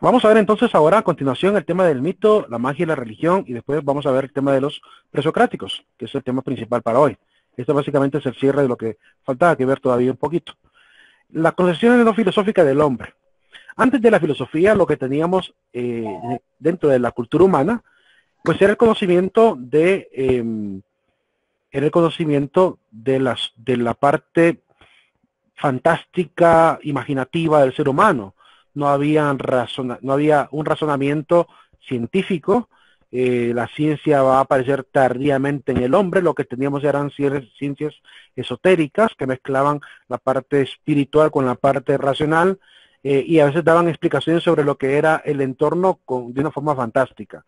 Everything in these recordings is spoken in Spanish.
Vamos a ver entonces ahora a continuación el tema del mito, la magia y la religión, y después vamos a ver el tema de los presocráticos, que es el tema principal para hoy. Esto básicamente es el cierre de lo que faltaba que ver todavía un poquito. La concepción no filosófica del hombre. Antes de la filosofía, lo que teníamos dentro de la cultura humana, pues era el conocimiento de la parte fantástica, imaginativa del ser humano. No había un razonamiento científico. La ciencia va a aparecer tardíamente en el hombre. Lo que teníamos eran ciencias esotéricas que mezclaban la parte espiritual con la parte racional, y a veces daban explicaciones sobre lo que era el entorno de una forma fantástica.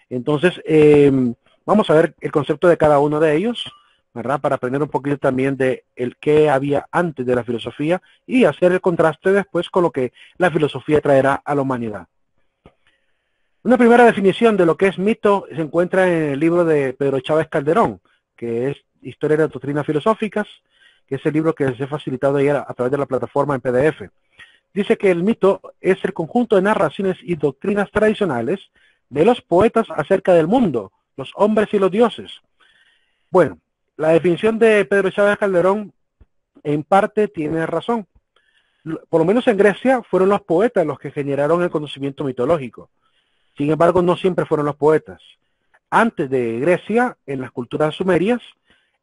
Entonces, vamos a ver el concepto de cada uno de ellos, ¿verdad? Para aprender un poquito también de el qué había antes de la filosofía y hacer el contraste después con lo que la filosofía traerá a la humanidad. Una primera definición de lo que es mito se encuentra en el libro de Pedro Chávez Calderón, que es Historia de las Doctrinas Filosóficas, que es el libro que les he facilitado ayer a través de la plataforma en PDF. Dice que el mito es el conjunto de narraciones y doctrinas tradicionales de los poetas acerca del mundo, los hombres y los dioses. Bueno, la definición de Pedro Chávez Calderón en parte tiene razón. Por lo menos en Grecia fueron los poetas los que generaron el conocimiento mitológico. Sin embargo, no siempre fueron los poetas. Antes de Grecia, en las culturas sumerias,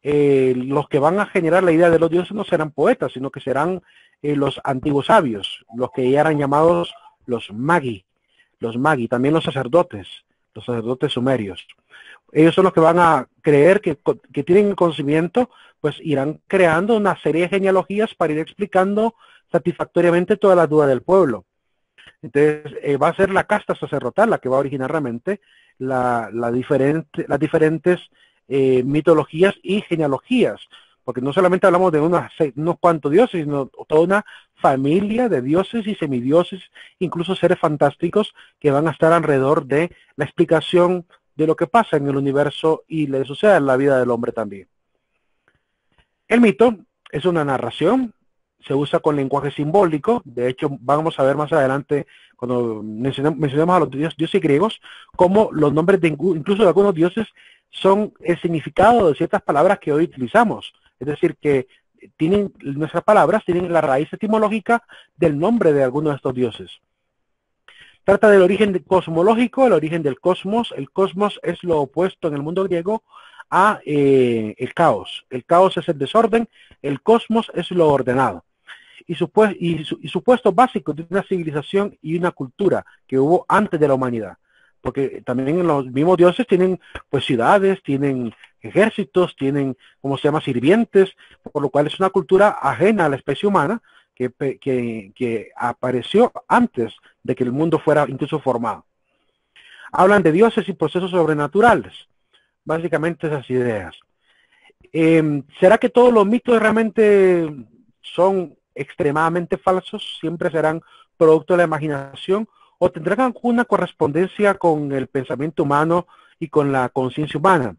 los que van a generar la idea de los dioses no serán poetas, sino que serán los antiguos sabios, los que ya eran llamados los magi, también los sacerdotes sumerios. Ellos son los que van a creer que tienen el conocimiento, pues irán creando una serie de genealogías para ir explicando satisfactoriamente todas las dudas del pueblo. Entonces, va a ser la casta sacerdotal la que va a originar realmente las diferentes mitologías y genealogías, porque no solamente hablamos de unos cuantos dioses, sino toda una familia de dioses y semidioses, incluso seres fantásticos que van a estar alrededor de la explicación de lo que pasa en el universo y le sucede en la vida del hombre también. El mito es una narración, se usa con lenguaje simbólico. De hecho, vamos a ver más adelante, cuando mencionemos a los dioses griegos, cómo los nombres incluso de algunos dioses son el significado de ciertas palabras que hoy utilizamos. Es decir, que nuestras palabras tienen la raíz etimológica del nombre de algunos de estos dioses. Trata del origen cosmológico, el origen del cosmos. El cosmos es lo opuesto en el mundo griego a el caos. El caos es el desorden, el cosmos es lo ordenado. Y supuesto básico de una civilización y una cultura que hubo antes de la humanidad. Porque también los mismos dioses tienen pues ciudades, tienen ejércitos, tienen, ¿cómo se llama?, sirvientes, por lo cual es una cultura ajena a la especie humana que apareció antes de que el mundo fuera incluso formado. Hablan de dioses y procesos sobrenaturales, básicamente esas ideas. ¿Será que todos los mitos realmente son extremadamente falsos? ¿Siempre serán producto de la imaginación? ¿O tendrán alguna correspondencia con el pensamiento humano y con la conciencia humana?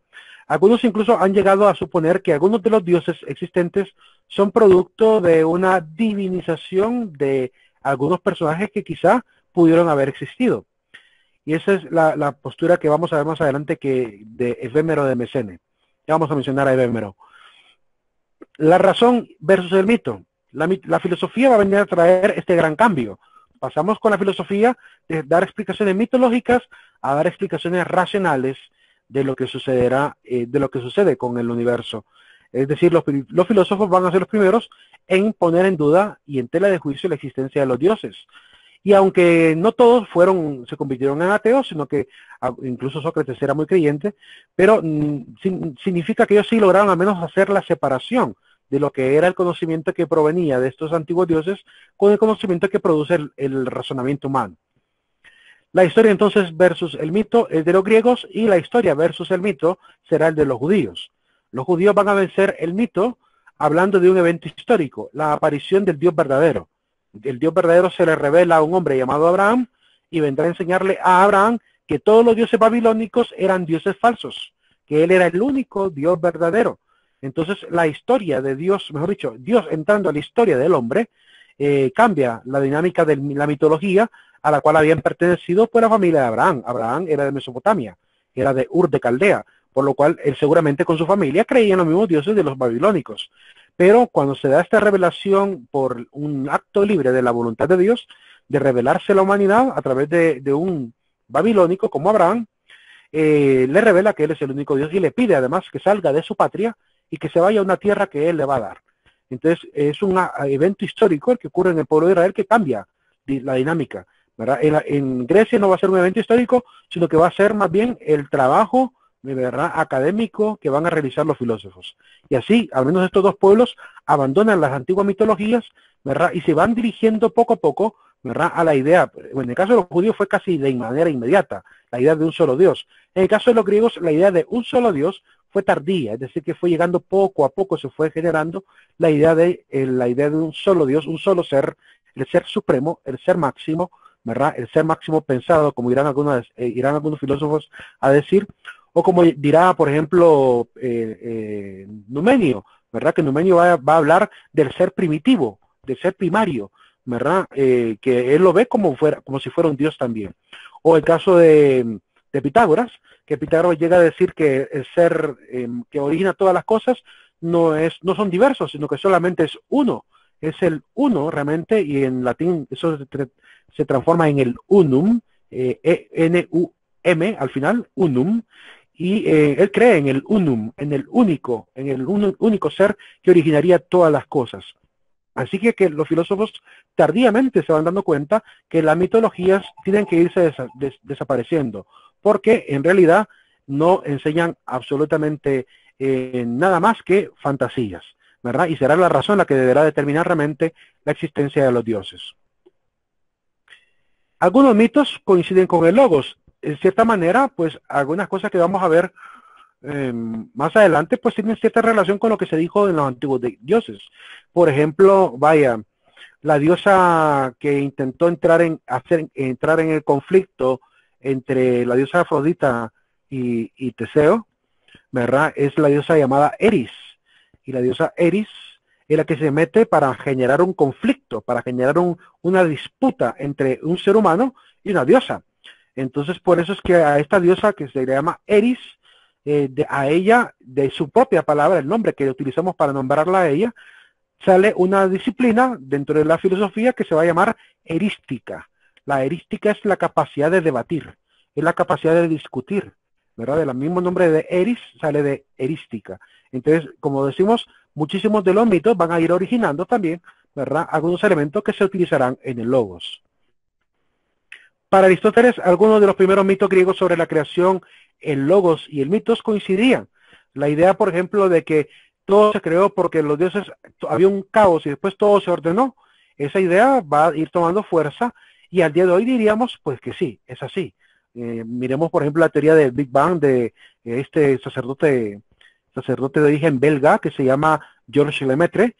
Algunos incluso han llegado a suponer que algunos de los dioses existentes son producto de una divinización de algunos personajes que quizá pudieron haber existido. Y esa es la postura que vamos a ver más adelante de Efémero de Mesene. Ya vamos a mencionar a Efémero. La razón versus el mito. La filosofía va a venir a traer este gran cambio. Pasamos con la filosofía de dar explicaciones mitológicas a dar explicaciones racionales de lo que sucederá, de lo que sucede con el universo. Es decir, los filósofos van a ser los primeros en poner en duda y en tela de juicio la existencia de los dioses. Y aunque no todos se convirtieron en ateos, sino que incluso Sócrates era muy creyente, pero significa que ellos sí lograron al menos hacer la separación de lo que era el conocimiento que provenía de estos antiguos dioses con el conocimiento que produce el razonamiento humano. La historia entonces versus el mito es de los griegos, y la historia versus el mito será el de los judíos. Los judíos van a vencer el mito hablando de un evento histórico, la aparición del Dios verdadero. El Dios verdadero se le revela a un hombre llamado Abraham y vendrá a enseñarle a Abraham que todos los dioses babilónicos eran dioses falsos, que él era el único Dios verdadero. Entonces la historia de Dios, mejor dicho, Dios entrando a la historia del hombre, cambia la dinámica de la mitología a la cual habían pertenecido pues la familia de Abraham. Abraham era de Mesopotamia, era de Ur de Caldea, por lo cual él seguramente con su familia creía en los mismos dioses de los babilónicos. Pero cuando se da esta revelación por un acto libre de la voluntad de Dios, de revelarse a la humanidad a través de un babilónico como Abraham, le revela que él es el único Dios y le pide además que salga de su patria y que se vaya a una tierra que él le va a dar. Entonces es un evento histórico el que ocurre en el pueblo de Israel que cambia la dinámica, ¿verdad? En Grecia no va a ser un evento histórico, sino que va a ser más bien el trabajo, ¿verdad?, académico que van a realizar los filósofos. Y así, al menos estos dos pueblos abandonan las antiguas mitologías, ¿verdad?, y se van dirigiendo poco a poco, ¿verdad?, a la idea. En el caso de los judíos fue casi de manera inmediata, la idea de un solo Dios. En el caso de los griegos, la idea de un solo Dios fue tardía, es decir, que fue llegando poco a poco, se fue generando la idea de un solo Dios, un solo ser, el ser supremo, el ser máximo, ¿verdad?, el ser máximo pensado, como irán algunos filósofos a decir, o como dirá, por ejemplo, Numenio, ¿verdad?, que Numenio va a hablar del ser primitivo, del ser primario, ¿verdad?, que él lo ve como si fuera un Dios también. O el caso de Pitágoras, que Pitágoras llega a decir que el ser que origina todas las cosas no son diversos, sino que solamente es uno. Es el uno realmente, y en latín eso se transforma en el unum, N-U-M al final, unum, y él cree en el unum, en el único ser que originaría todas las cosas. Así que los filósofos tardíamente se van dando cuenta que las mitologías tienen que irse desapareciendo, porque en realidad no enseñan absolutamente nada más que fantasías, ¿verdad? Y será la razón la que deberá determinar realmente la existencia de los dioses. Algunos mitos coinciden con el logos. En cierta manera, pues algunas cosas que vamos a ver más adelante, pues tienen cierta relación con lo que se dijo en los antiguos dioses. Por ejemplo, la diosa que intentó entrar en el conflicto entre la diosa Afrodita y Teseo, ¿verdad?, es la diosa llamada Eris. Y la diosa Eris es la que se mete para generar un conflicto, para generar una disputa entre un ser humano y una diosa. Entonces, por eso es que a esta diosa que se le llama Eris, a ella, de su propia palabra, el nombre que utilizamos para nombrarla a ella, sale una disciplina dentro de la filosofía que se va a llamar erística. La erística es la capacidad de debatir, es la capacidad de discutir, ¿verdad? Del mismo nombre de eris sale de erística. Entonces, como decimos, muchísimos de los mitos van a ir originando también, ¿verdad?, algunos elementos que se utilizarán en el logos. Para Aristóteles, algunos de los primeros mitos griegos sobre la creación, el logos y el mitos coincidían. La idea, por ejemplo, de que todo se creó porque los dioses, había un caos y después todo se ordenó, esa idea va a ir tomando fuerza y al día de hoy diríamos pues que sí, es así. Miremos, por ejemplo, la teoría del Big Bang de este sacerdote de origen belga que se llama Georges Lemaitre.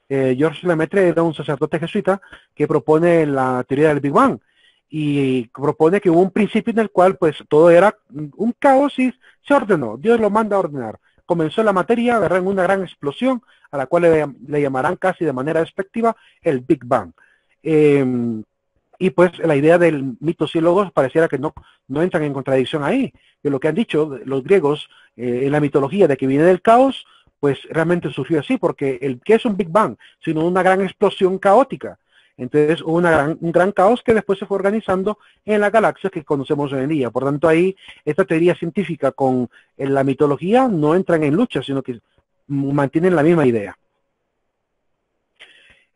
Georges Lemaitre era un sacerdote jesuita que propone la teoría del Big Bang y propone que hubo un principio en el cual pues todo era un caos y se ordenó, Dios lo manda a ordenar. Comenzó la materia, ¿verdad?, en una gran explosión a la cual le llamarán casi de manera despectiva el Big Bang. Y pues la idea del mitos y logos pareciera que no entran en contradicción ahí. Que lo que han dicho los griegos en la mitología de que viene del caos, pues realmente surgió así, porque ¿qué es un Big Bang? Sino una gran explosión caótica. Entonces hubo un gran caos que después se fue organizando en las galaxias que conocemos hoy en día. Por tanto, ahí esta teoría científica con la mitología no entran en lucha, sino que mantienen la misma idea.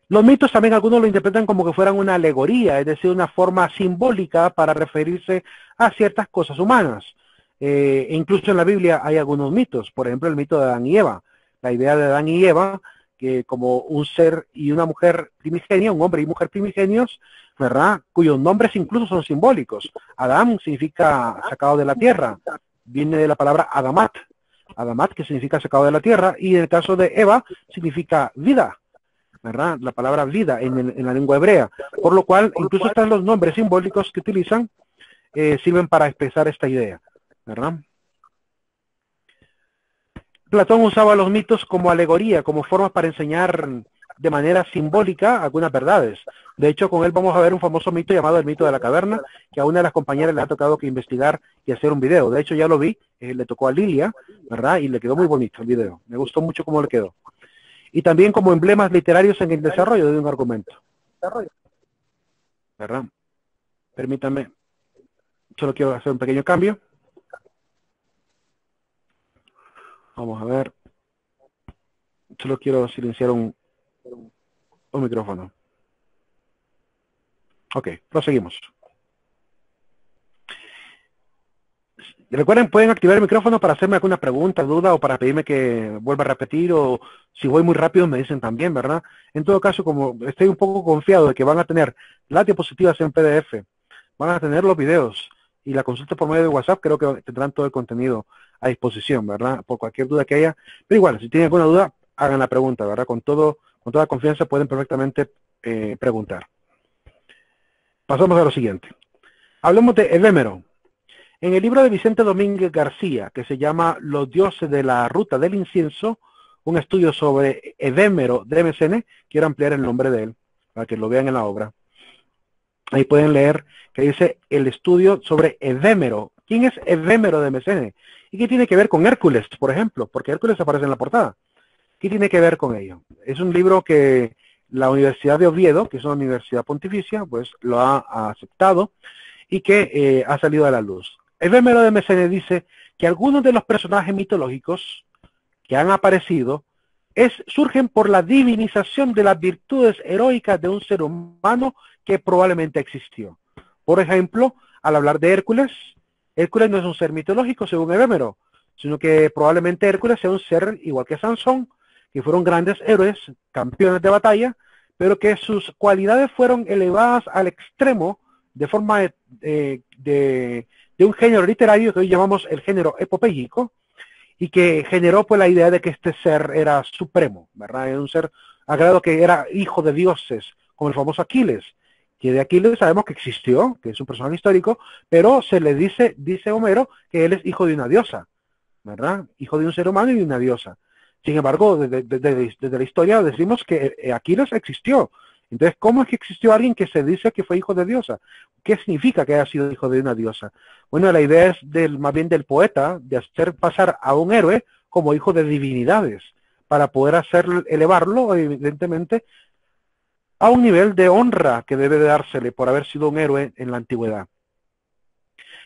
Los mitos también algunos lo interpretan como que fueran una alegoría, es decir, una forma simbólica para referirse a ciertas cosas humanas. Incluso en la Biblia hay algunos mitos, por ejemplo el mito de Adán y Eva. La idea de Adán y Eva, que como un ser y una mujer primigenia, un hombre y mujer primigenios, ¿verdad?, cuyos nombres incluso son simbólicos. Adán significa sacado de la tierra, viene de la palabra Adamat, Adamat que significa sacado de la tierra, y en el caso de Eva significa vida, ¿verdad?, la palabra vida en la lengua hebrea, por lo cual incluso están los nombres simbólicos que utilizan, sirven para expresar esta idea, ¿verdad? Platón usaba los mitos como alegoría, como formas para enseñar de manera simbólica algunas verdades. De hecho, con él vamos a ver un famoso mito llamado el mito de la caverna, que a una de las compañeras le ha tocado que investigar y hacer un video. De hecho, ya lo vi, le tocó a Lilia, ¿verdad? Y le quedó muy bonito el video. Me gustó mucho cómo le quedó. Y también como emblemas literarios en el desarrollo de un argumento, ¿verdad? Permítanme, solo quiero hacer un pequeño cambio. Vamos a ver. Solo quiero silenciar un micrófono. Ok, proseguimos. Recuerden, pueden activar el micrófono para hacerme alguna pregunta, duda o para pedirme que vuelva a repetir, o si voy muy rápido me dicen también, ¿verdad? En todo caso, como estoy un poco confiado de que van a tener las diapositivas en PDF, van a tener los videos y la consulta por medio de WhatsApp, creo que tendrán todo el contenido a disposición, ¿verdad? Por cualquier duda que haya. Pero igual, si tienen alguna duda, hagan la pregunta, ¿verdad? Con toda confianza pueden perfectamente preguntar. Pasamos a lo siguiente. Hablemos de Edémero. En el libro de Vicente Domínguez García, que se llama Los dioses de la ruta del incienso, un estudio sobre Edémero de Mesene, quiero ampliar el nombre de él, para que lo vean en la obra. Ahí pueden leer que dice el estudio sobre Edémero. ¿Quién es Edémero de Mesene? ¿Y qué tiene que ver con Hércules, por ejemplo? Porque Hércules aparece en la portada. ¿Qué tiene que ver con ello? Es un libro que la Universidad de Oviedo, que es una universidad pontificia, pues lo ha aceptado y que ha salido a la luz. Edémero de Mesene dice que algunos de los personajes mitológicos que han aparecido surgen por la divinización de las virtudes heroicas de un ser humano que probablemente existió. Por ejemplo, al hablar de Hércules, Hércules no es un ser mitológico según Edémero, sino que probablemente Hércules sea un ser igual que Sansón, que fueron grandes héroes, campeones de batalla, pero que sus cualidades fueron elevadas al extremo de forma de un género literario que hoy llamamos el género epopéyico, y que generó pues la idea de que este ser era supremo, ¿verdad? Era un ser a grado que era hijo de dioses, como el famoso Aquiles, que de Aquiles sabemos que existió, que es un personaje histórico, pero se le dice Homero, que él es hijo de una diosa, ¿verdad? Hijo de un ser humano y de una diosa. Sin embargo, desde la historia decimos que Aquiles existió. Entonces, ¿cómo es que existió alguien que se dice que fue hijo de diosa? ¿Qué significa que haya sido hijo de una diosa? Bueno, la idea es más bien del poeta, de hacer pasar a un héroe como hijo de divinidades, para poder elevarlo, evidentemente, a un nivel de honra que debe de dársele por haber sido un héroe en la antigüedad.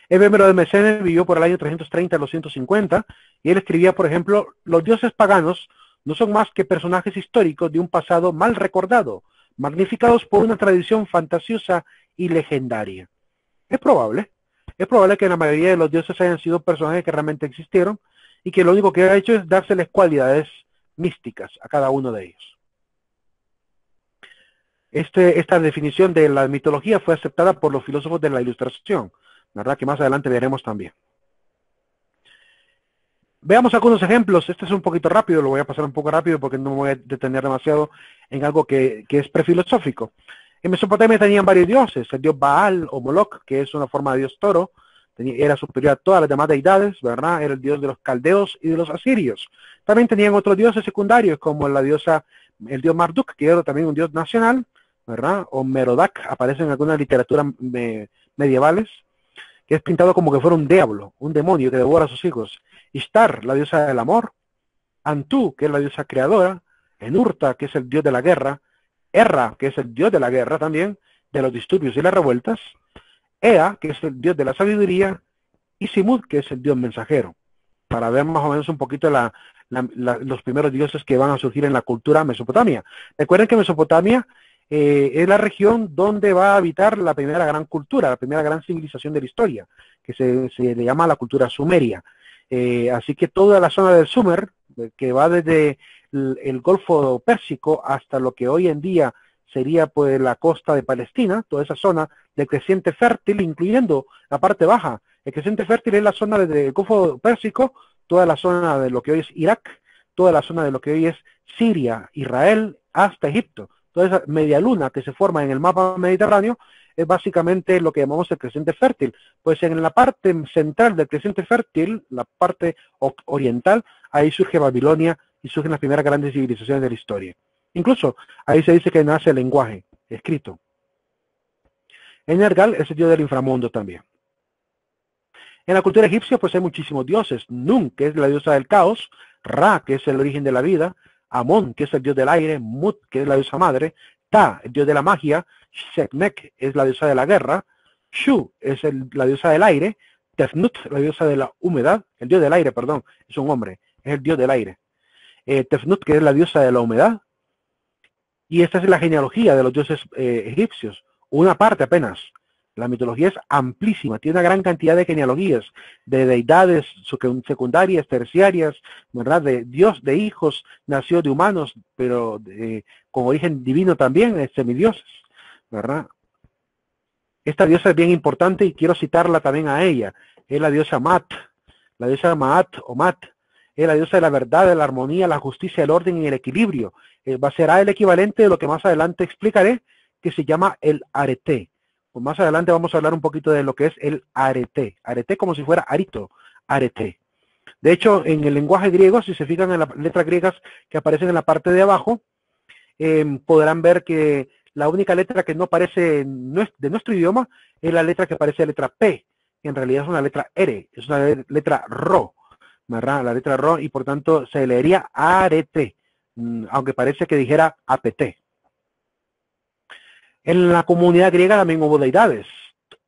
Edémero de Mesene vivió por el año 330 a los 150, y él escribía, por ejemplo, los dioses paganos no son más que personajes históricos de un pasado mal recordado, magnificados por una tradición fantasiosa y legendaria. Es probable que la mayoría de los dioses hayan sido personajes que realmente existieron y que lo único que ha hecho es dárseles cualidades místicas a cada uno de ellos. Esta definición de la mitología fue aceptada por los filósofos de la Ilustración, ¿verdad? Que más adelante veremos también. Veamos algunos ejemplos. Este es un poquito rápido, lo voy a pasar un poco rápido porque no me voy a detener demasiado en algo que es prefilosófico. En Mesopotamia tenían varios dioses, el dios Baal o Moloch, que es una forma de dios toro, era superior a todas las demás deidades, ¿verdad? Era el dios de los caldeos y de los asirios. También tenían otros dioses secundarios, como el dios Marduk, que era también un dios nacional, ¿verdad? O Merodach, aparece en algunas literaturas medievales, que es pintado como que fuera un diablo, un demonio que devora a sus hijos. Ishtar, la diosa del amor. Antú, que es la diosa creadora. Enurta, que es el dios de la guerra. Erra, que es el dios de la guerra también, de los disturbios y las revueltas. Ea, que es el dios de la sabiduría. Y Simud, que es el dios mensajero. Para ver más o menos un poquito los primeros dioses que van a surgir en la cultura mesopotamia. Recuerden que Mesopotamia es la región donde va a habitar la primera gran cultura, la primera gran civilización de la historia, que se le llama la cultura sumeria. Así que toda la zona del Sumer, que va desde el Golfo Pérsico hasta lo que hoy en día sería pues la costa de Palestina, toda esa zona de creciente fértil, incluyendo la parte baja. El creciente fértil es la zona desde el Golfo Pérsico, toda la zona de lo que hoy es Irak, toda la zona de lo que hoy es Siria, Israel, hasta Egipto. Toda esa media luna que se forma en el mapa mediterráneo es básicamente lo que llamamos el creciente fértil. Pues en la parte central del creciente fértil, la parte oriental, ahí surge Babilonia y surgen las primeras grandes civilizaciones de la historia. Incluso ahí se dice que nace el lenguaje escrito. Energal es el dios del inframundo también. En la cultura egipcia pues hay muchísimos dioses. Nun, que es la diosa del caos, Ra, que es el origen de la vida, Amón, que es el dios del aire, Mut, que es la diosa madre, Ta, el dios de la magia, Sekhmet es la diosa de la guerra, Shu es la diosa del aire, Tefnut, la diosa de la humedad, el dios del aire, perdón, es un hombre, es el dios del aire. Tefnut, que es la diosa de la humedad, y esta es la genealogía de los dioses egipcios, una parte apenas. La mitología es amplísima, tiene una gran cantidad de genealogías, de deidades secundarias, terciarias, ¿verdad? De Dios, de hijos, nació de humanos, pero con origen divino también, semidioses, ¿verdad? Esta diosa es bien importante y quiero citarla también a ella. Es la diosa Mat, la diosa Maat o Mat. Es la diosa de la verdad, de la armonía, la justicia, el orden y el equilibrio. Será el equivalente de lo que más adelante explicaré, que se llama el arete. Pues más adelante vamos a hablar un poquito de lo que es el arete. Arete como si fuera arito, arete. De hecho, en el lenguaje griego, si se fijan en las letras griegas que aparecen en la parte de abajo, podrán ver que la única letra que no aparece de nuestro idioma es la letra que aparece, la letra P, que en realidad es una letra R, es una letra RO, ¿verdad? La letra RO, y por tanto se leería arete, aunque parece que dijera APT. En la comunidad griega también hubo deidades.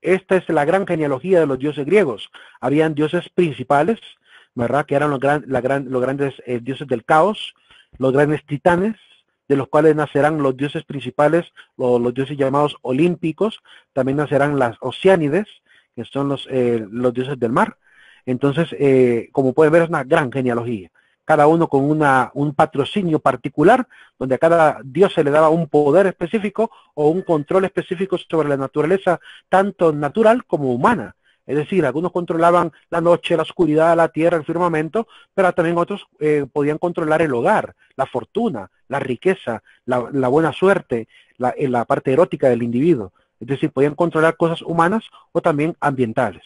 Esta es la gran genealogía de los dioses griegos. Habían dioses principales, ¿verdad? Que eran los grandes dioses del caos, los grandes titanes, de los cuales nacerán los dioses principales, los dioses llamados olímpicos. También nacerán las Oceánides, que son los dioses del mar. Entonces, como pueden ver, es una gran genealogía. Cada uno con un patrocinio particular, donde a cada dios se le daba un poder específico o un control específico sobre la naturaleza, tanto natural como humana. Es decir, algunos controlaban la noche, la oscuridad, la tierra, el firmamento, pero también otros podían controlar el hogar, la fortuna, la riqueza, la buena suerte, la parte erótica del individuo. Es decir, podían controlar cosas humanas o también ambientales.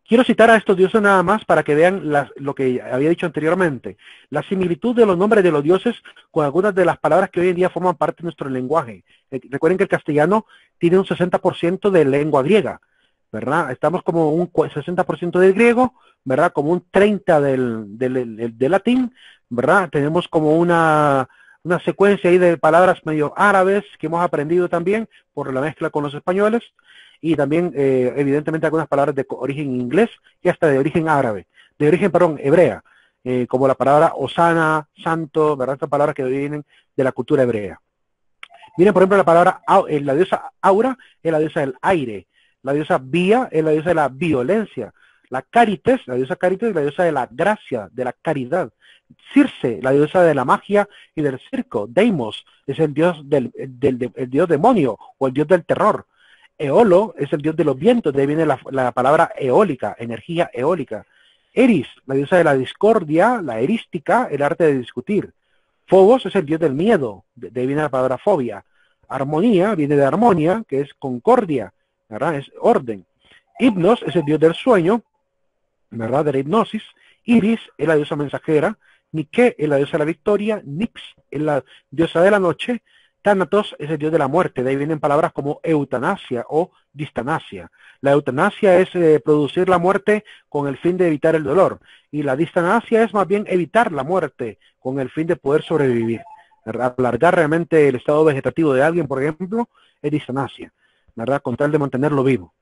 Quiero citar a estos dioses nada más para que vean lo que había dicho anteriormente. La similitud de los nombres de los dioses con algunas de las palabras que hoy en día forman parte de nuestro lenguaje. Recuerden que el castellano tiene un 60% de lengua griega, ¿verdad? Estamos como un 60% del griego, ¿verdad? Como un 30% del latín, ¿verdad? Tenemos como una secuencia ahí de palabras medio árabes que hemos aprendido también por la mezcla con los españoles. Y también, evidentemente, algunas palabras de origen inglés y hasta de origen árabe, de origen, perdón, hebrea, como la palabra Osana, santo, ¿verdad? Estas palabras que vienen de la cultura hebrea. Miren, por ejemplo, la palabra, la diosa Aura es la diosa del aire, la diosa Vía es la diosa de la violencia, la Carites, la diosa Carites es la diosa de la gracia, de la caridad. Circe, la diosa de la magia y del circo. Deimos es el dios el dios demonio o el dios del terror. Eolo es el dios de los vientos, de ahí viene la palabra eólica, energía eólica. Eris, la diosa de la discordia, la erística, el arte de discutir. Phobos es el dios del miedo, de ahí viene la palabra fobia. Armonía viene de armonía, que es concordia, ¿verdad? Es orden. Hipnos es el dios del sueño, ¿verdad? De la hipnosis. Iris es la diosa mensajera. Nike es la diosa de la victoria. Nix es la diosa de la noche. Thanatos es el dios de la muerte, de ahí vienen palabras como eutanasia o distanasia. La eutanasia es producir la muerte con el fin de evitar el dolor, y la distanasia es más bien evitar la muerte con el fin de poder sobrevivir. Alargar realmente el estado vegetativo de alguien, por ejemplo, es distanasia, ¿verdad? Con tal de mantenerlo vivo.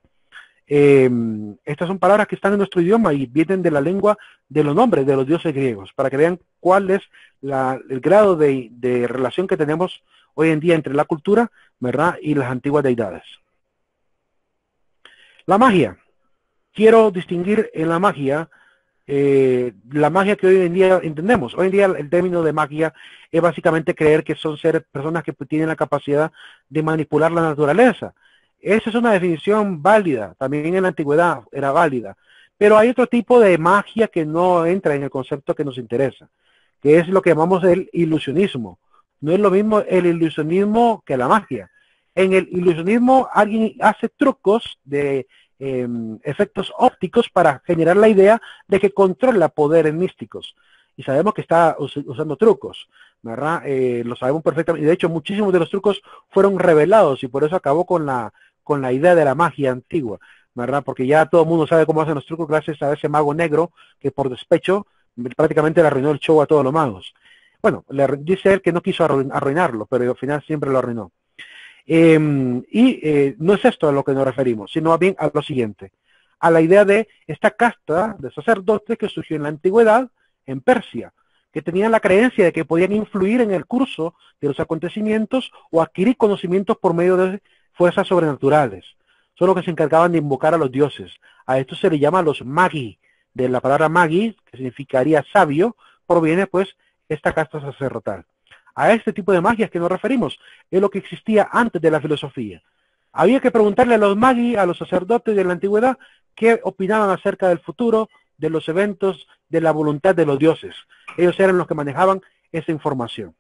Estas son palabras que están en nuestro idioma y vienen de la lengua de los nombres de los dioses griegos, para que vean cuál es el grado de relación que tenemos hoy en día entre la cultura, ¿verdad? Y las antiguas deidades. La magia. Quiero distinguir en la magia que hoy en día entendemos. Hoy en día el término de magia es básicamente creer que son personas que tienen la capacidad de manipular la naturaleza. Esa es una definición válida, también en la antigüedad era válida. Pero hay otro tipo de magia que no entra en el concepto que nos interesa, que es lo que llamamos el ilusionismo. No es lo mismo el ilusionismo que la magia. En el ilusionismo alguien hace trucos de efectos ópticos para generar la idea de que controla poderes místicos. Y sabemos que está usando trucos, ¿verdad? Lo sabemos perfectamente. De hecho, muchísimos de los trucos fueron revelados y por eso acabó con la idea de la magia antigua, ¿verdad? Porque ya todo el mundo sabe cómo hacen los trucos gracias a ese mago negro que por despecho prácticamente le arruinó el show a todos los magos. Bueno, dice él que no quiso arruinarlo, pero al final siempre lo arruinó. No es esto a lo que nos referimos, sino más bien a lo siguiente, a la idea de esta casta de sacerdotes que surgió en la antigüedad en Persia, que tenían la creencia de que podían influir en el curso de los acontecimientos o adquirir conocimientos por medio de fuerzas sobrenaturales. Son los que se encargaban de invocar a los dioses. A esto se le llama los magi. De la palabra magi, que significaría sabio, proviene pues esta casta sacerdotal. A este tipo de magias que nos referimos es lo que existía antes de la filosofía. Había que preguntarle a los magi, a los sacerdotes de la antigüedad, qué opinaban acerca del futuro, de los eventos, de la voluntad de los dioses. Ellos eran los que manejaban esa información.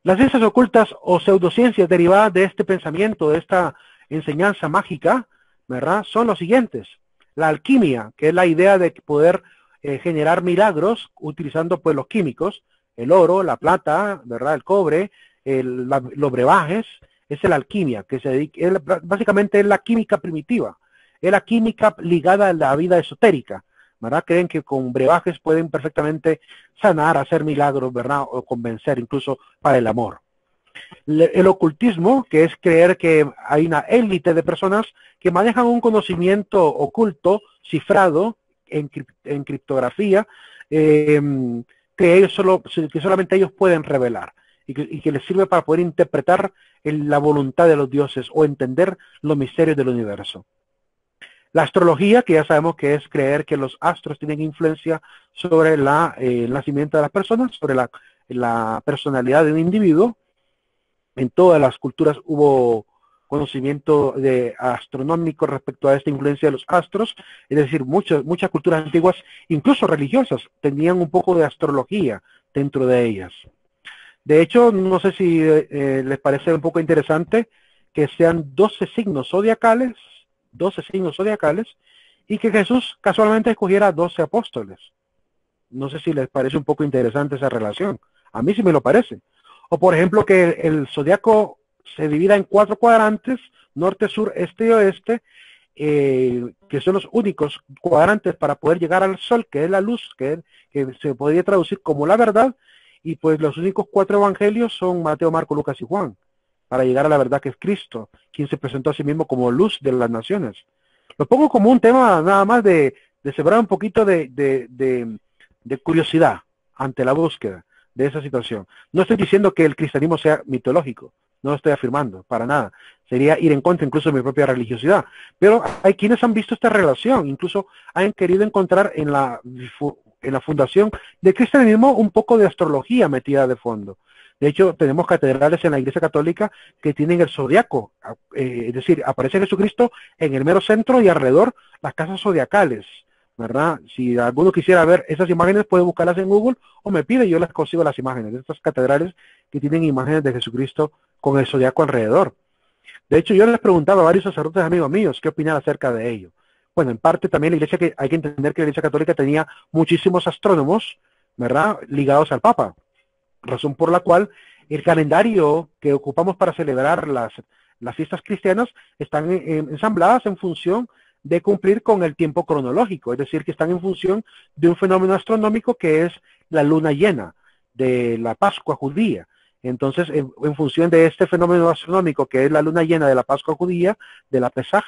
Las ciencias ocultas o pseudociencias derivadas de este pensamiento, de esta enseñanza mágica, ¿verdad? Son los siguientes. La alquimia, que es la idea de poder generar milagros utilizando pues los químicos, el oro, la plata, ¿verdad? El cobre, los brebajes, es la alquimia, que se dedica, básicamente es la química primitiva, es la química ligada a la vida esotérica, ¿verdad? Creen que con brebajes pueden perfectamente sanar, hacer milagros, ¿verdad? O convencer, incluso para el amor. El ocultismo, que es creer que hay una élite de personas que manejan un conocimiento oculto, cifrado, en criptografía, que solamente ellos pueden revelar y que les sirve para poder interpretar la voluntad de los dioses o entender los misterios del universo. La astrología, que ya sabemos que es creer que los astros tienen influencia sobre el nacimiento de las personas, sobre la personalidad de un individuo. En todas las culturas hubo conocimiento astronómico respecto a esta influencia de los astros, es decir, muchas culturas antiguas, incluso religiosas, tenían un poco de astrología dentro de ellas. De hecho, no sé si les parece un poco interesante que sean 12 signos zodiacales, y que Jesús casualmente escogiera 12 apóstoles. No sé si les parece un poco interesante esa relación. A mí sí me lo parece. O por ejemplo que el zodiaco se divida en 4 cuadrantes, norte, sur, este y oeste, que son los únicos cuadrantes para poder llegar al sol, que es la luz, que se podría traducir como la verdad, y pues los únicos 4 evangelios son Mateo, Marco, Lucas y Juan, para llegar a la verdad que es Cristo, quien se presentó a sí mismo como luz de las naciones. Lo pongo como un tema nada más de sembrar un poquito de curiosidad ante la búsqueda de esa situación. No estoy diciendo que el cristianismo sea mitológico, no lo estoy afirmando, para nada. Sería ir en contra incluso de mi propia religiosidad. Pero hay quienes han visto esta relación, incluso han querido encontrar en la fundación del cristianismo un poco de astrología metida de fondo. De hecho, tenemos catedrales en la Iglesia Católica que tienen el zodiaco, es decir, aparece Jesucristo en el mero centro y alrededor las casas zodiacales, ¿verdad? Si alguno quisiera ver esas imágenes, puede buscarlas en Google o me pide y yo les consigo las imágenes de estas catedrales que tienen imágenes de Jesucristo con el zodiaco alrededor. De hecho, yo les preguntaba a varios sacerdotes amigos míos qué opinan acerca de ello. Bueno, en parte también la Iglesia, hay que entender que la Iglesia Católica tenía muchísimos astrónomos, ¿verdad?, ligados al Papa, razón por la cual el calendario que ocupamos para celebrar las fiestas cristianas están ensambladas en función de cumplir con el tiempo cronológico, es decir, que están en función de un fenómeno astronómico que es la luna llena de la Pascua judía. Entonces, en función de este fenómeno astronómico que es la luna llena de la Pascua judía, de la Pesaj,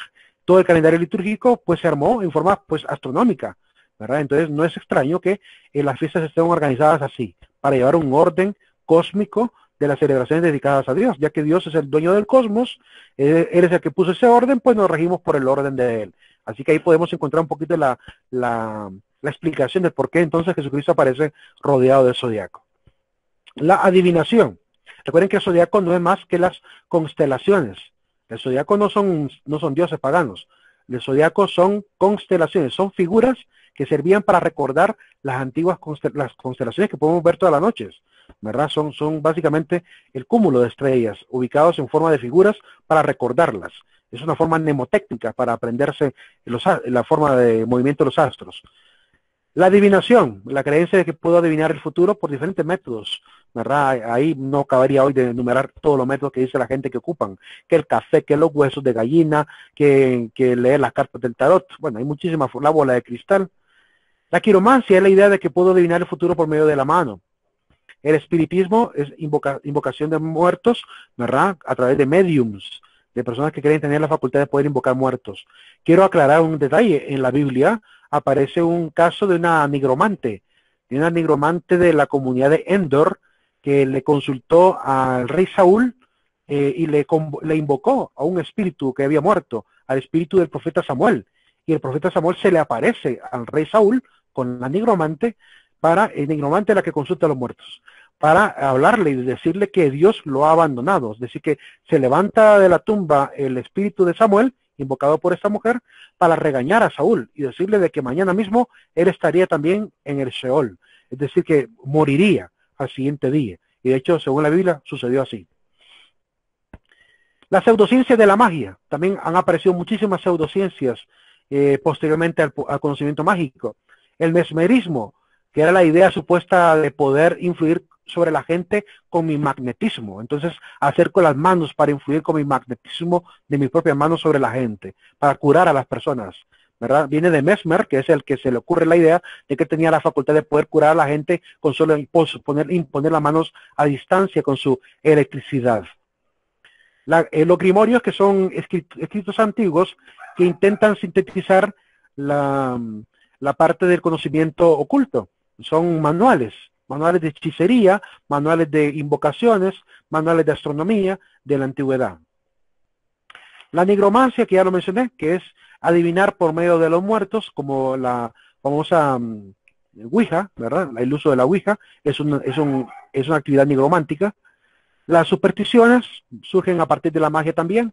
todo el calendario litúrgico pues se armó en forma pues astronómica, ¿verdad? Entonces no es extraño que las fiestas estén organizadas así, para llevar un orden cósmico de las celebraciones dedicadas a Dios, ya que Dios es el dueño del cosmos, Él es el que puso ese orden, pues nos regimos por el orden de Él. Así que ahí podemos encontrar un poquito la explicación de por qué entonces Jesucristo aparece rodeado del zodiaco. La adivinación. Recuerden que el zodiaco no es más que las constelaciones. El zodiaco no son dioses paganos. El zodiaco son constelaciones, son figuras que servían para recordar las antiguas constelaciones que podemos ver todas las noches, ¿verdad? Son básicamente el cúmulo de estrellas ubicados en forma de figuras para recordarlas. Es una forma mnemotécnica para aprenderse la forma de movimiento de los astros. La adivinación, la creencia de que puedo adivinar el futuro por diferentes métodos, ¿verdad? Ahí no acabaría hoy de enumerar todos los métodos que dice la gente que ocupan, que el café, que los huesos de gallina, que leer las cartas del tarot. Bueno, hay muchísimas, la bola de cristal. La quiromancia es la idea de que puedo adivinar el futuro por medio de la mano. El espiritismo es invocación de muertos, ¿verdad? A través de mediums, de personas que creen tener la facultad de poder invocar muertos. Quiero aclarar un detalle. En la Biblia aparece un caso de una nigromante de la comunidad de Endor, que le consultó al rey Saúl y le invocó a un espíritu que había muerto, al espíritu del profeta Samuel. Y el profeta Samuel se le aparece al rey Saúl con la nigromante, el nigromante es la que consulta a los muertos, para hablarle y decirle que Dios lo ha abandonado. Es decir, que se levanta de la tumba el espíritu de Samuel, invocado por esta mujer, para regañar a Saúl y decirle de que mañana mismo él estaría también en el Sheol. Es decir, que moriría al siguiente día. Y de hecho, según la Biblia, sucedió así. La pseudociencia de la magia. También han aparecido muchísimas pseudociencias posteriormente al conocimiento mágico. El mesmerismo, que era la idea supuesta de poder influir sobre la gente con mi magnetismo. Entonces, acerco las manos para influir con mi magnetismo de mis propias manos sobre la gente, para curar a las personas, ¿verdad? Viene de Mesmer, que es el que se le ocurre la idea de que tenía la facultad de poder curar a la gente con solo imponer las manos a distancia con su electricidad. Los grimorios, que son escritos antiguos que intentan sintetizar la parte del conocimiento oculto. Son manuales de hechicería, manuales de invocaciones, manuales de astronomía de la antigüedad. La nigromancia, que ya lo mencioné, que es adivinar por medio de los muertos, como la famosa Ouija, ¿verdad? El uso de la Ouija es una actividad nigromántica. Las supersticiones surgen a partir de la magia también.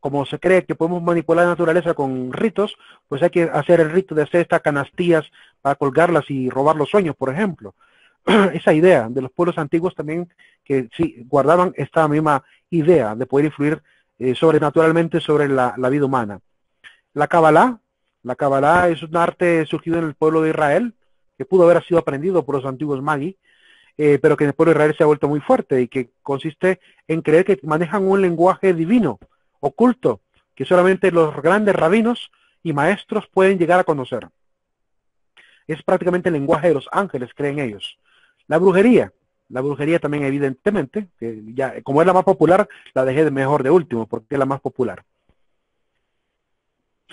Como se cree que podemos manipular la naturaleza con ritos, pues hay que hacer el rito de hacer estas canastillas para colgarlas y robar los sueños, por ejemplo. Esa idea de los pueblos antiguos también, que sí guardaban esta misma idea de poder influir sobrenaturalmente sobre la vida humana. La Kabbalah es un arte surgido en el pueblo de Israel, que pudo haber sido aprendido por los antiguos magis, pero que en el pueblo de Israel se ha vuelto muy fuerte y que consiste en creer que manejan un lenguaje divino, oculto, que solamente los grandes rabinos y maestros pueden llegar a conocer. Es prácticamente el lenguaje de los ángeles, creen ellos. La brujería también evidentemente, que ya como es la más popular, la dejé de mejor de último, porque es la más popular.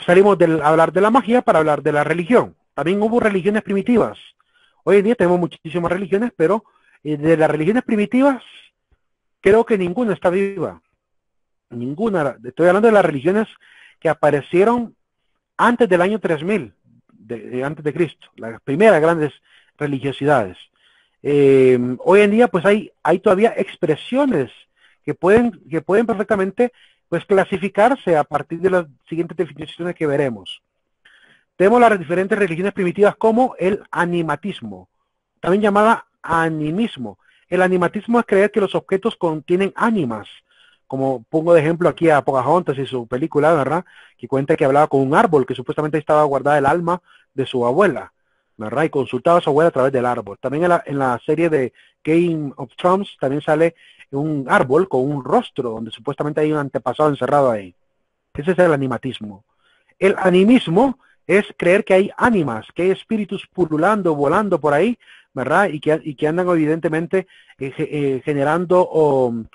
Salimos de hablar de la magia para hablar de la religión. También hubo religiones primitivas. Hoy en día tenemos muchísimas religiones, pero de las religiones primitivas, creo que ninguna está viva. Ninguna. Estoy hablando de las religiones que aparecieron antes del año 3000, antes de Cristo, las primeras grandes religiosidades. Hoy en día pues hay todavía expresiones que pueden perfectamente pues clasificarse a partir de las siguientes definiciones que veremos. Tenemos las diferentes religiones primitivas como el animatismo, también llamada animismo. El animatismo es creer que los objetos contienen ánimas, como pongo de ejemplo aquí a Pocahontas y su película, ¿verdad? Que cuenta que hablaba con un árbol, que supuestamente estaba guardada el alma de su abuela, ¿verdad? Y consultaba a su abuela a través del árbol. También en la serie de Game of Thrones también sale un árbol con un rostro, donde supuestamente hay un antepasado encerrado ahí. Ese es el animatismo. El animismo es creer que hay ánimas, que hay espíritus pululando, volando por ahí, ¿verdad? Y que andan evidentemente generando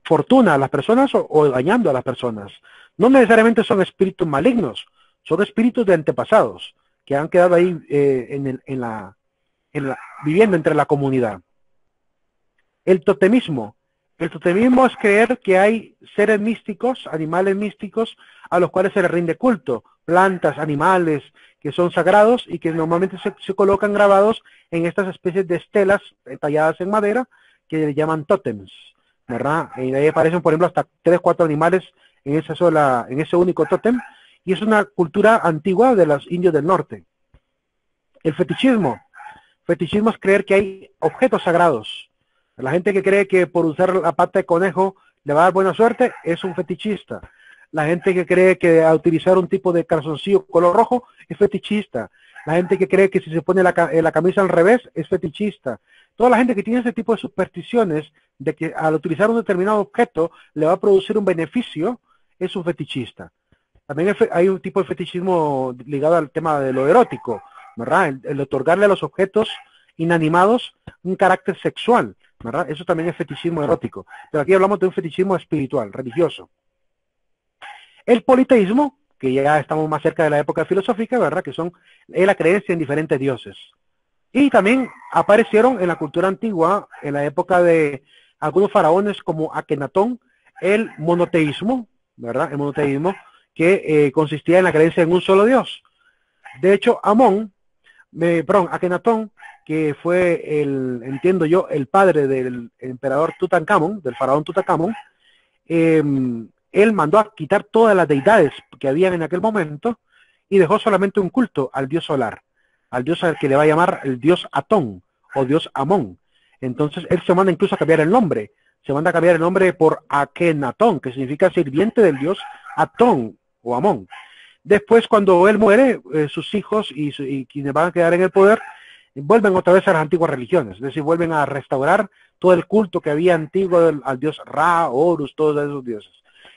fortuna a las personas o dañando a las personas. No necesariamente son espíritus malignos, son espíritus de antepasados que han quedado ahí viviendo entre la comunidad. El totemismo. El totemismo es creer que hay seres místicos, animales místicos, a los cuales se les rinde culto, plantas, animales que son sagrados y que normalmente se colocan grabados en estas especies de estelas talladas en madera que le llaman tótems, ¿verdad? Y ahí aparecen, por ejemplo, hasta 3 o 4 animales en ese único tótem, y es una cultura antigua de los indios del norte. El fetichismo. Fetichismo es creer que hay objetos sagrados. La gente que cree que por usar la pata de conejo le va a dar buena suerte es un fetichista. La gente que cree que a utilizar un tipo de calzoncillo color rojo es fetichista. la gente que cree que si se pone la camisa al revés es fetichista. Toda la gente que tiene ese tipo de supersticiones de que al utilizar un determinado objeto le va a producir un beneficio, es un fetichista. También hay un tipo de fetichismo ligado al tema de lo erótico, ¿verdad? El otorgarle a los objetos inanimados un carácter sexual, ¿verdad? Eso también es fetichismo erótico. Pero aquí hablamos de un fetichismo espiritual, religioso. El politeísmo, que ya estamos más cerca de la época filosófica, ¿verdad? Que es la creencia en diferentes dioses. Y también aparecieron en la cultura antigua, en la época de algunos faraones como Akenatón, el monoteísmo, ¿verdad? El monoteísmo que consistía en la creencia en un solo dios. De hecho, Akenatón, que fue entiendo yo, el padre del emperador Tutankamón, del faraón Tutankamón, él mandó a quitar todas las deidades que habían en aquel momento y dejó solamente un culto al dios solar, al dios al que le va a llamar el dios Atón o dios Amón. Entonces él se manda incluso a cambiar el nombre, se manda a cambiar el nombre por Akenatón, que significa sirviente del dios Atón o Amón. Después, cuando él muere, sus hijos y quienes van a quedar en el poder vuelven otra vez a las antiguas religiones, es decir, vuelven a restaurar todo el culto que había antiguo al dios Ra, Horus, todos esos dioses.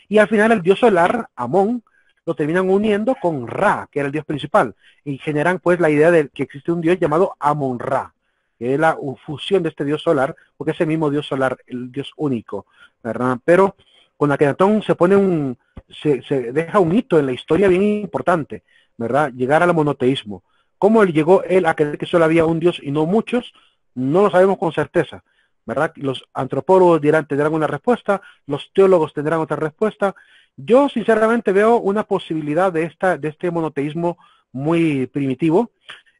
Y al final el dios solar, Amón, lo terminan uniendo con Ra, que era el dios principal, y generan pues la idea de que existe un dios llamado Amon-Ra, que es la fusión de este dios solar, porque es el mismo dios solar, el dios único, ¿verdad? Pero con Akenatón se deja un hito en la historia bien importante, ¿verdad? Llegar al monoteísmo. ¿Cómo llegó él a creer que solo había un dios y no muchos? No lo sabemos con certeza, ¿verdad? Los antropólogos tendrán una respuesta, los teólogos tendrán otra respuesta. Yo sinceramente veo una posibilidad de este monoteísmo muy primitivo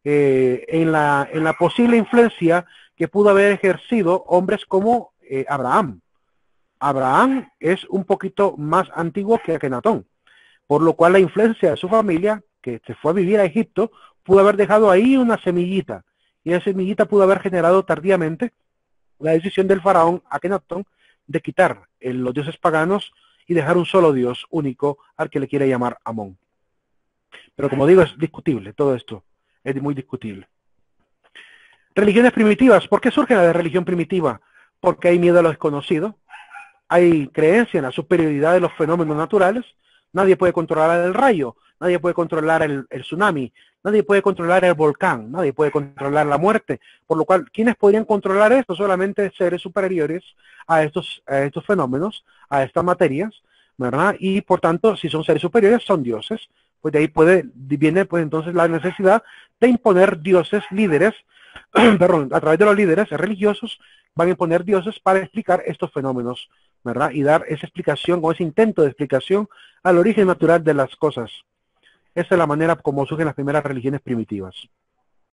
en la posible influencia que pudo haber ejercido hombres como Abraham. Abraham es un poquito más antiguo que Akenatón, por lo cual la influencia de su familia, que se fue a vivir a Egipto, pudo haber dejado ahí una semillita, y esa semillita pudo haber generado tardíamente la decisión del faraón Akenatón de quitar los dioses paganos y dejar un solo dios único al que le quiere llamar Amón. Pero como digo, es discutible, todo esto es muy discutible. Religiones primitivas. ¿Por qué surge la religión primitiva? Porque hay miedo a lo desconocido, hay creencia en la superioridad de los fenómenos naturales. Nadie puede controlar el rayo, nadie puede controlar el tsunami, nadie puede controlar el volcán, nadie puede controlar la muerte. Por lo cual, ¿quiénes podrían controlar esto? Solamente seres superiores a estos fenómenos, a estas materias, ¿verdad? Y por tanto, si son seres superiores, son dioses. Pues de ahí viene pues entonces la necesidad de imponer dioses líderes, perdón, a través de los líderes religiosos, van a imponer dioses para explicar estos fenómenos, ¿verdad? Y dar esa explicación o ese intento de explicación al origen natural de las cosas. Esa es la manera como surgen las primeras religiones primitivas.